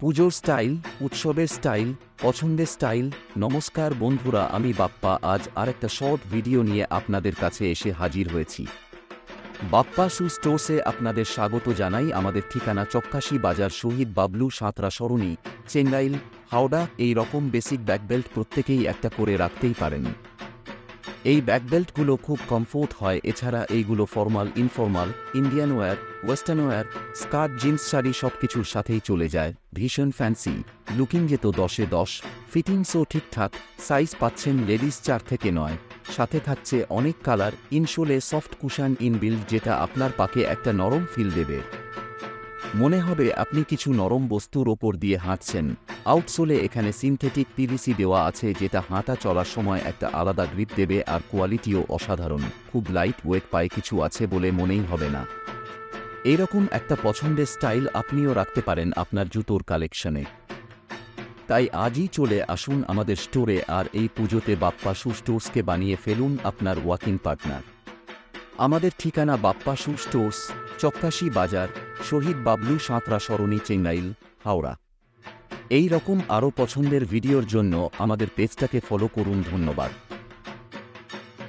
পুজোর স্টাইল, উৎসবের স্টাইল, পছন্দের স্টাইল। নমস্কার বন্ধুরা, আমি বাপ্পা আজ আরেকটা শর্ট ভিডিও নিয়ে আপনাদের কাছে এসে হাজির হয়েছি। বাপ্পা শু স্টোর্সে আপনাদের স্বাগত জানাই। আমাদের ঠিকানা চক্কাশি বাজার, শহীদ বাবলু সাঁতরা সরণি, চেঙ্গাইল, হাওড়া। এই রকম বেসিক ব্যাকবেল্ট প্রত্যেকেই একটা করে রাখতেই পারেন। এই ব্যাকবেল্টগুলো খুব কমফোর্ট হয়। এছাড়া এইগুলো formal, informal, Indian wear, western wear, skirt, jeans, sari সবকিছুর সাথেই চলে যায়। ভীষণ ফ্যান্সি লুকিং, যেত 10-এ 10। ফিটিংসও ঠিকঠাক। সাইজ পাচ্ছেন লেডিস 4 থেকে 9। সাথে থাকছে অনেক কালার। ইনশোলে সফট কুশন ইনবিল্ড, যেটা আপনার পাকে একটা নরম ফিল দেবে। মনে হবে আপনি কিছু নরম বস্তুর ওপর দিয়ে হাঁটছেন। আউটসোলে এখানে সিনথেটিক পিভিসি দেওয়া আছে, যেটা হাঁটা চলার সময় একটা আলাদা গ্রিপ দেবে। আর কোয়ালিটিও অসাধারণ, খুব লাইট ওয়েট, পায়ে কিছু আছে বলে মনেই হবে না। এইরকম একটা পছন্দের স্টাইল আপনিও রাখতে পারেন আপনার জুতোর কালেকশনে। তাই আজই চলে আসুন আমাদের স্টোরে, আর এই পুজোতে বাপ্পা শু স্টোর্সকে বানিয়ে ফেলুন আপনার ওয়াকিং পার্টনার। আমাদের ঠিকানা বাপ্পা শু স্টোর্স, চক্কাশি বাজার, শহীদ বাবলু সাঁতরা সরণি, চেঙ্গাইল, হাওড়া। এই রকম আরও পছন্দের ভিডিওর জন্য আমাদের পেজটাকে ফলো করুন। ধন্যবাদ।